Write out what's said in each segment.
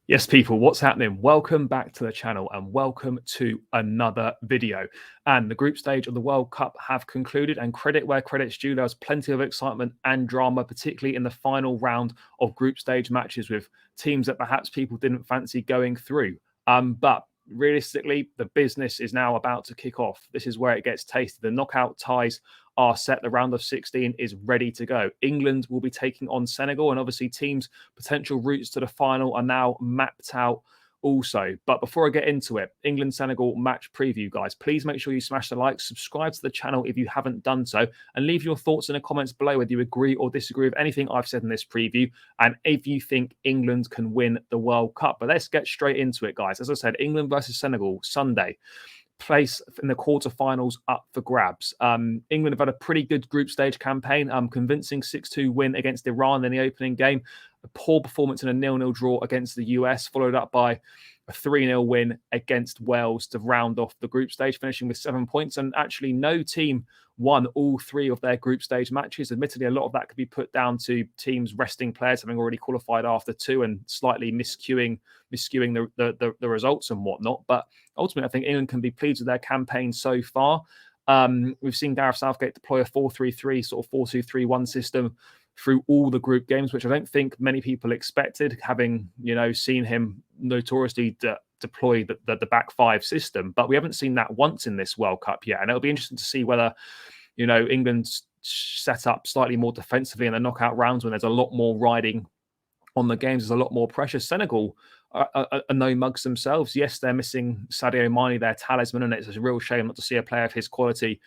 Yes, people, what's happening? Welcome back to the channel and welcome to another video. And the group stage of the World Cup have concluded, and credit where credit's due. There was plenty of excitement and drama, particularly in the final round of group stage matches with teams that perhaps people didn't fancy going through. But realistically, the business is now about to kick off. This is where it gets tasted. The knockout ties are set. The round of 16 is ready to go. England will be taking on Senegal, and obviously teams' potential routes to the final are now mapped out also. But before I get into it, England-Senegal match preview, guys, please make sure you smash the like, subscribe to the channel if you haven't done so, and leave your thoughts in the comments below whether you agree or disagree with anything I've said in this preview, and if you think England can win the World Cup. But let's get straight into it, guys. As I said, England versus Senegal, Sunday. Place in the quarterfinals up for grabs. England have had a pretty good group stage campaign, convincing 6-2 win against Iran in the opening game, a poor performance in a 0-0 draw against the US, followed up by a 3-0 win against Wales to round off the group stage, finishing with 7 points. And actually, no team won all three of their group stage matches. Admittedly, a lot of that could be put down to teams resting players having already qualified after two and slightly miscuing the results and whatnot. But ultimately, I think England can be pleased with their campaign so far. We've seen Gareth Southgate deploy a 4-3-3, sort of 4-2-3-1 system through all the group games, which I don't think many people expected, having, seen him notoriously deploy the back five system. But we haven't seen that once in this World Cup yet. And it'll be interesting to see whether, England's set up slightly more defensively in the knockout rounds when there's a lot more riding on the games. There's a lot more pressure. Senegal are no mugs themselves. Yes, they're missing Sadio Mane, their talisman, and it's a real shame not to see a player of his quality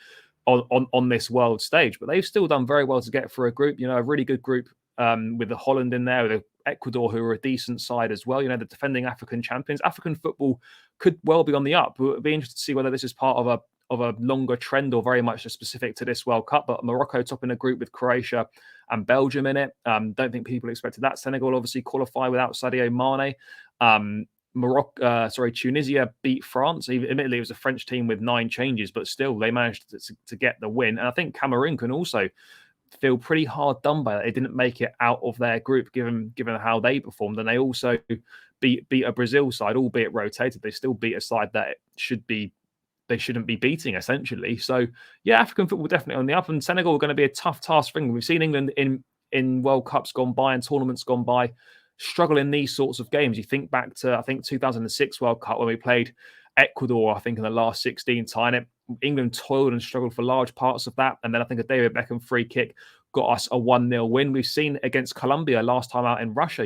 on this world stage. But they've still done very well to get for a group, a really good group with the Holland in there, with Ecuador, who are a decent side as well. The defending African champions. African football could well be on the up. We'll be interested to see whether this is part of a longer trend or very much specific to this World Cup. But Morocco topping a group with Croatia and Belgium in it. Don't think people expected that. Senegal obviously qualify without Sadio Mane. Tunisia beat France. Admittedly, it was a French team with 9 changes, but still they managed to get the win. And I think Cameroon can also feel pretty hard done by that. They didn't make it out of their group, given how they performed. And they also beat a Brazil side, albeit rotated. They still beat a side that they shouldn't be beating, essentially. So, yeah, African football definitely on the up. And Senegal are going to be a tough task for England. We've seen England in World Cups gone by and tournaments gone by struggle in these sorts of games. You think back to, I think, 2006 World Cup when we played Ecuador, I think, in the last 16 time. England toiled and struggled for large parts of that. And then I think a David Beckham free kick got us a 1-0 win. We've seen against Colombia last time out in Russia,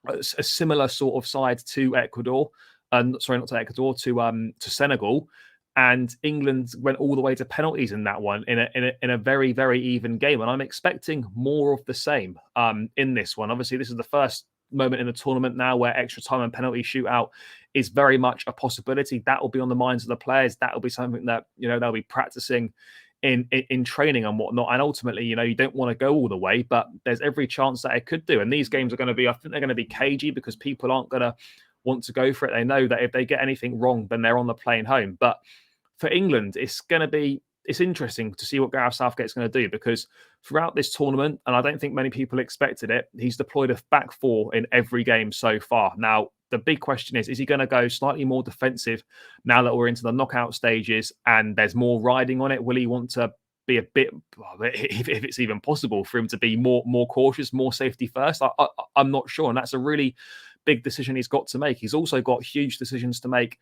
a similar sort of side to Ecuador. Sorry, not to Ecuador, to Senegal. And England went all the way to penalties in that one in a very, very even game. And I'm expecting more of the same in this one. Obviously, this is the first moment in the tournament now where extra time and penalty shootout is very much a possibility. That will be on the minds of the players. That will be something that, they'll be practicing in training and whatnot. And ultimately, you don't want to go all the way, but there's every chance that it could do. And these games are going to be, I think they're going to be cagey because people aren't going to want to go for it. They know that if they get anything wrong, then they're on the plane home. But for England, it's interesting to see what Gareth Southgate's going to do, because throughout this tournament, and I don't think many people expected it, he's deployed a back four in every game so far. Now, the big question is he going to go slightly more defensive now that we're into the knockout stages and there's more riding on it? Will he want to be a bit, if it's even possible for him to be more cautious, more safety first? I'm not sure. And that's a really big decision he's got to make. He's also got huge decisions to make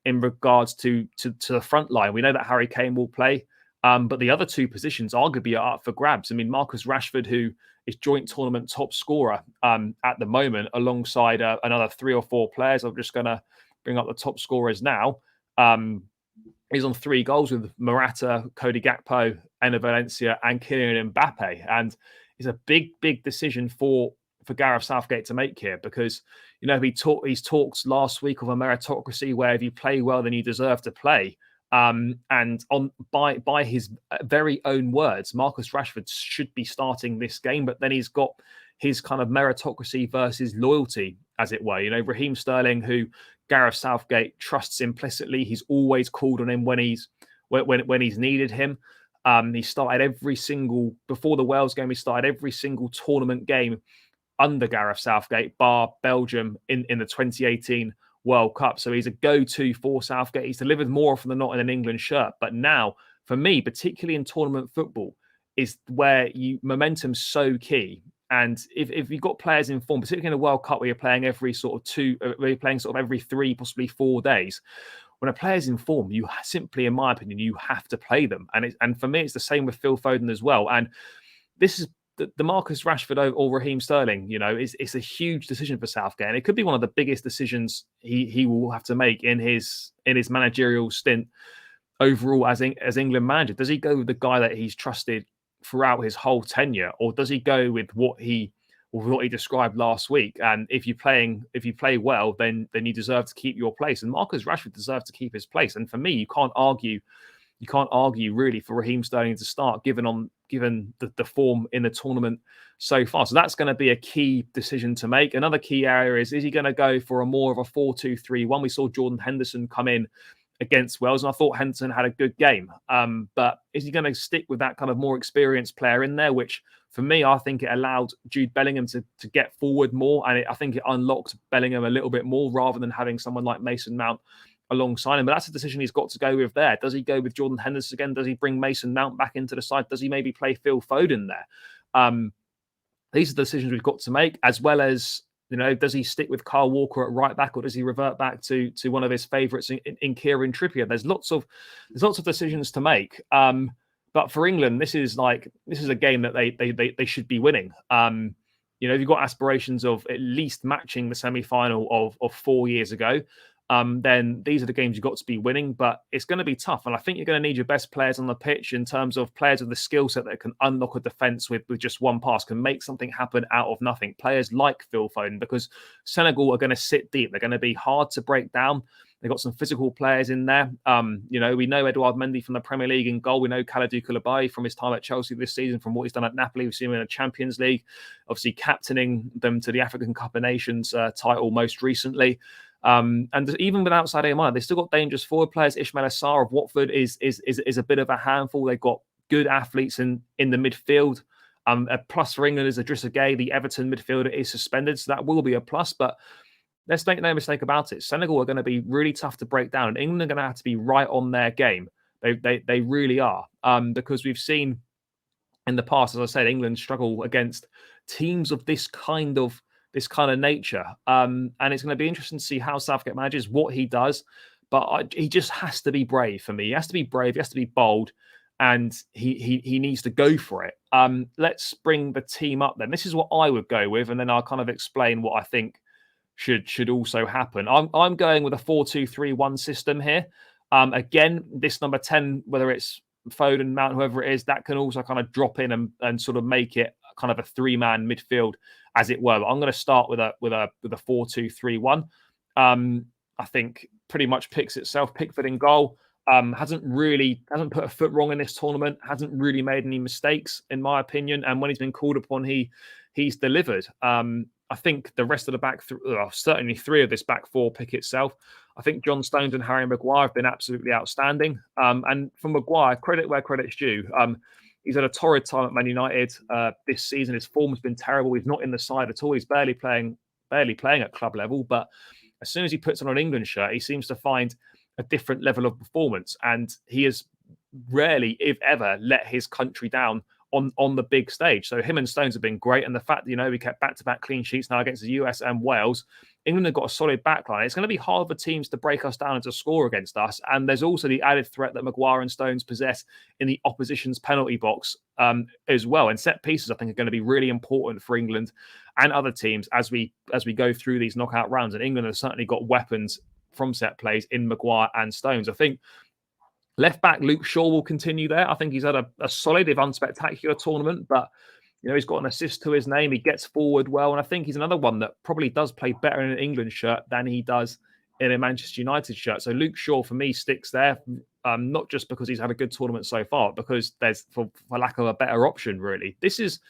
in regards to the front line. We know that Harry Kane will play, but the other two positions arguably are up for grabs. I mean, Marcus Rashford, who is joint tournament top scorer at the moment, alongside another 3 or 4 players. I'm just going to bring up the top scorers now. He's on 3 goals with Morata, Cody Gakpo, Enner Valencia, and Kylian Mbappe. And it's a big, big decision for Gareth Southgate to make here, because he's talked last week of a meritocracy where if you play well, then you deserve to play. And by his very own words, Marcus Rashford should be starting this game, but then he's got his kind of meritocracy versus loyalty, as it were. Raheem Sterling, who Gareth Southgate trusts implicitly, he's always called on him when he's needed him. He started before the Wales game, he started every single tournament game under Gareth Southgate, bar Belgium in the 2018 World Cup. So he's a go-to for Southgate. He's delivered more often than not in an England shirt. But now, for me, particularly in tournament football, is where momentum's so key. And if you've got players in form, particularly in a World Cup where you're playing every where you're playing sort of every 3, possibly 4 days, when a player's in form, you simply, in my opinion, you have to play them. And for me, it's the same with Phil Foden as well. And this is the Marcus Rashford or Raheem Sterling, it's a huge decision for Southgate, and it could be one of the biggest decisions he will have to make in his managerial stint overall as England manager. Does he go with the guy that he's trusted throughout his whole tenure, or does he go with what he described last week? And if you play well, then you deserve to keep your place. And Marcus Rashford deserves to keep his place. And for me, you can't argue really for Raheem Sterling to start, given the form in the tournament so far. So that's going to be a key decision to make. Another key area is he going to go for a more of a 4-2-3-1? We saw Jordan Henderson come in against Wales, and I thought Henderson had a good game. But is he going to stick with that kind of more experienced player in there, which for me, I think it allowed Jude Bellingham to get forward more, and I think it unlocked Bellingham a little bit more rather than having someone like Mason Mount alongside him. But that's a decision he's got to go with there. Does he go with Jordan Henderson again? Does he bring Mason Mount back into the side? Does he maybe play Phil Foden there? These are the decisions we've got to make, as well as, does he stick with Kyle Walker at right back, or does he revert back to one of his favourites in Kieran Trippier? There's lots of decisions to make. But for England, this is a game that they should be winning. If you've got aspirations of at least matching the semi-final of 4 years ago, then these are the games you've got to be winning. But it's going to be tough. And I think you're going to need your best players on the pitch in terms of players with the skill set that can unlock a defence with just one pass, can make something happen out of nothing. Players like Phil Foden, because Senegal are going to sit deep. They're going to be hard to break down. They've got some physical players in there. We know Edouard Mendy from the Premier League in goal. We know Kalidou Koulibaly from his time at Chelsea this season, from what he's done at Napoli. We've seen him in the Champions League, obviously captaining them to the African Cup of Nations title most recently. And even with outside AMI, they've still got dangerous forward players. Ismail Assar of Watford is a bit of a handful. They've got good athletes in the midfield. A plus for England is Idrissa Gueye, the Everton midfielder, is suspended, so that will be a plus. But let's make no mistake about it. Senegal are going to be really tough to break down, and England are going to have to be right on their game. They really are, because we've seen in the past, as I said, England struggle against teams of this kind of nature. And it's going to be interesting to see how Southgate manages, what he does. But he just has to be brave for me. He has to be brave. He has to be bold. And he needs to go for it. Let's bring the team up then. This is what I would go with. And then I'll kind of explain what I think should also happen. I'm going with a 4-2-3-1 system here. Again, this number 10, whether it's Foden, Mount, whoever it is, that can also kind of drop in and sort of make it kind of a 3-man midfield, as it were. But I'm going to start with a 4-2-3-1. I think pretty much picks itself. Pickford in goal. Hasn't put a foot wrong in this tournament. Hasn't really made any mistakes, in my opinion. And when he's been called upon, he's delivered. I think the rest of the back, certainly 3 of this back 4 pick itself. I think John Stones and Harry Maguire have been absolutely outstanding. And for Maguire, credit where credit's due. He's had a torrid time at Man United this season. His form has been terrible. He's not in the side at all. He's barely playing at club level. But as soon as he puts on an England shirt, he seems to find a different level of performance. And he has rarely, if ever, let his country down on the big stage. So him and Stones have been great. And the fact that, we kept back-to-back clean sheets now against the US and Wales, England have got a solid backline. It's going to be hard for teams to break us down and to score against us. And there's also the added threat that Maguire and Stones possess in the opposition's penalty box as well. And set pieces, I think, are going to be really important for England and other teams as we go through these knockout rounds. And England have certainly got weapons from set plays in Maguire and Stones. I think left back Luke Shaw will continue there. I think he's had a solid, if unspectacular tournament, but he's got an assist to his name. He gets forward well, and I think he's another one that probably does play better in an England shirt than he does in a Manchester United shirt. So Luke Shaw for me sticks there, not just because he's had a good tournament so far, because there's for lack of a better option really. This is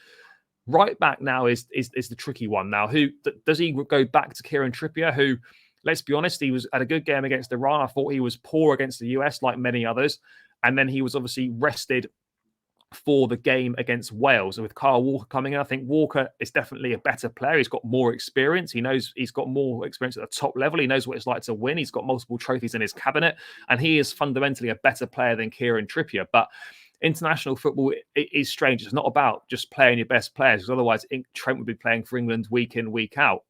right back now is the tricky one now. Who does he go back to? Kieran Trippier, who, let's be honest, he had a good game against Iran. I thought he was poor against the US, like many others. And then he was obviously rested for the game against Wales. And with Kyle Walker coming in, I think Walker is definitely a better player. He's got more experience. He knows he's got more experience at the top level. He knows what it's like to win. He's got multiple trophies in his cabinet, and he is fundamentally a better player than Kieran Trippier. But international football is strange. It's not about just playing your best players, because otherwise Trent would be playing for England week in, week out.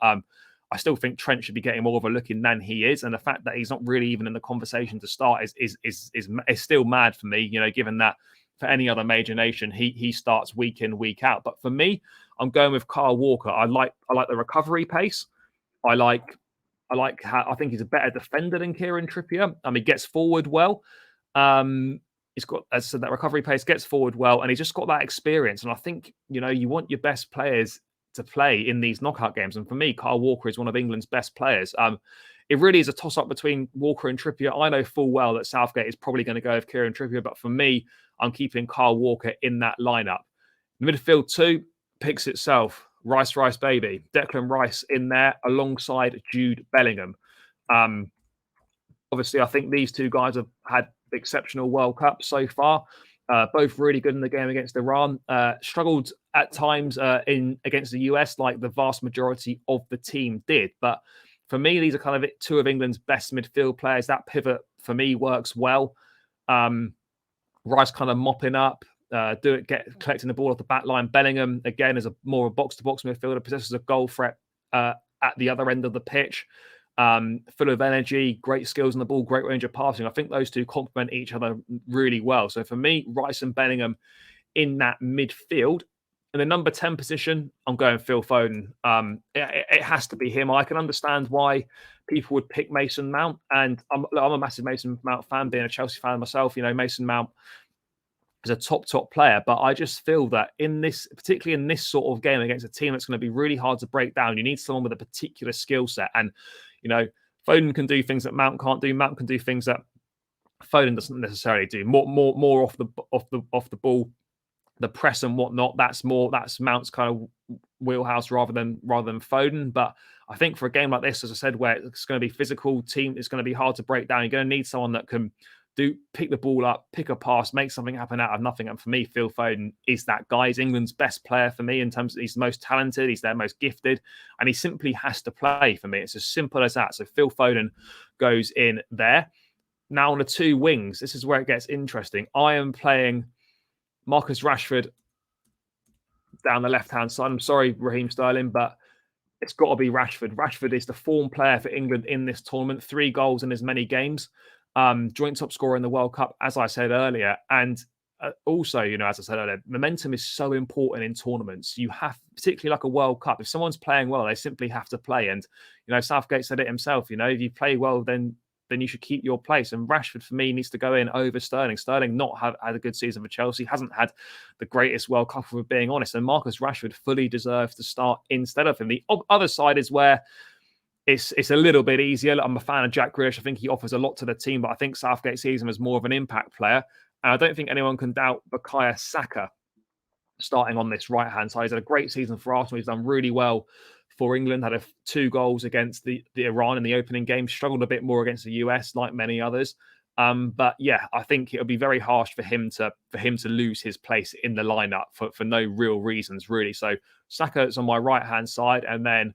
I still think Trent should be getting more of a look in than he is, and the fact that he's not really even in the conversation to start is still mad for me. Given that for any other major nation, he starts week in, week out. But for me, I'm going with Kyle Walker. I like the recovery pace. I think he's a better defender than Kieran Trippier. He gets forward well. He's got, as I said, that recovery pace, gets forward well, and he's just got that experience. And I think, you want your best players to play in these knockout games. And for me, Kyle Walker is one of England's best players. It really is a toss-up between Walker and Trippier. I know full well that Southgate is probably going to go with Kieran Trippier, but for me, I'm keeping Kyle Walker in that lineup. Midfield 2 picks itself. Rice, baby. Declan Rice in there alongside Jude Bellingham. Obviously, I think these two guys have had exceptional World Cups so far. Both really good in the game against Iran. Struggled at times against the US, like the vast majority of the team did. But for me, these are kind of two of England's best midfield players. That pivot, for me, works well. Rice kind of mopping up, collecting the ball off the back line. Bellingham, again, is more a box-to-box midfielder, possesses a goal threat at the other end of the pitch. Full of energy, great skills on the ball, great range of passing. I think those two complement each other really well. So for me, Rice and Bellingham in that midfield. In the number 10 position, I'm going Phil Foden. It has to be him. I can understand why people would pick Mason Mount, and I'm a massive Mason Mount fan, being a Chelsea fan myself. Mason Mount is a top player, but I just feel that particularly in this sort of game against a team that's going to be really hard to break down, you need someone with a particular skill set. And Foden can do things that Mount can't do. Mount can do things that Foden doesn't necessarily do. More off the ball, the press and whatnot. That's Mount's kind of wheelhouse rather than Foden. But I think for a game like this, as I said, where it's going to be physical, team, it's going to be hard to break down. You're going to need someone that can pick the ball up, pick a pass, make something happen out of nothing. And for me, Phil Foden is that guy. He's England's best player for me in terms of he's the most talented, he's their most gifted, and he simply has to play for me. It's as simple as that. So Phil Foden goes in there. Now on the two wings, this is where it gets interesting. I am playing Marcus Rashford down the left-hand side. I'm sorry, Raheem Sterling, but it's got to be Rashford. Rashford is the form player for England in this tournament. 3 goals in as many games. Joint top scorer in the World Cup, as I said earlier. And also, as I said earlier, momentum is so important in tournaments. You have, particularly like a World Cup, if someone's playing well, they simply have to play. And, Southgate said it himself, if you play well, then you should keep your place. And Rashford, for me, needs to go in over Sterling. Sterling not had a good season for Chelsea, hasn't had the greatest World Cup, if we're being honest. And Marcus Rashford fully deserves to start instead of him. The other side is where it's a little bit easier. I'm a fan of Jack Grealish. I think he offers a lot to the team, but I think Southgate sees him as more of an impact player. And I don't think anyone can doubt Bukayo Saka starting on this right-hand side. He's had a great season for Arsenal. He's done really well for England, had 2 goals against the Iran in the opening game, struggled a bit more against the US, like many others. But yeah, I think it'll be very harsh for him to lose his place in the lineup for no real reasons, really. So Saka's on my right-hand side, and then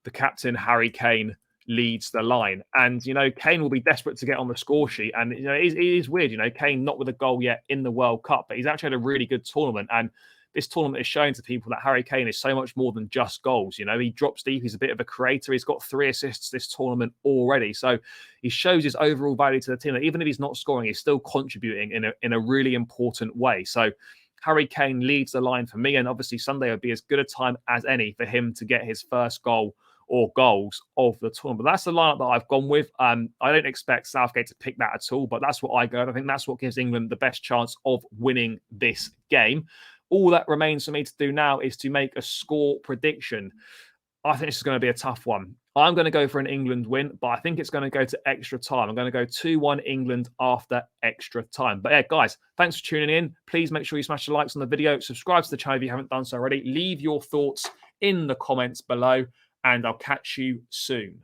the captain, Harry Kane, leads the line. And, Kane will be desperate to get on the score sheet. And, it is weird, Kane not with a goal yet in the World Cup, but he's actually had a really good tournament. And this tournament is showing to people that Harry Kane is so much more than just goals. He drops deep. He's a bit of a creator. He's got 3 assists this tournament already. So he shows his overall value to the team. That even if he's not scoring, he's still contributing in a really important way. So Harry Kane leads the line for me. And obviously Sunday would be as good a time as any for him to get his first goal or goals of the tournament. But that's the lineup that I've gone with. I don't expect Southgate to pick that at all, but that's what I go. I think that's what gives England the best chance of winning this game. All that remains for me to do now is to make a score prediction. I think this is going to be a tough one. I'm going to go for an England win, but I think it's going to go to extra time. I'm going to go 2-1 England after extra time. But yeah, guys, thanks for tuning in. Please make sure you smash the likes on the video. Subscribe to the channel if you haven't done so already. Leave your thoughts in the comments below, and I'll catch you soon.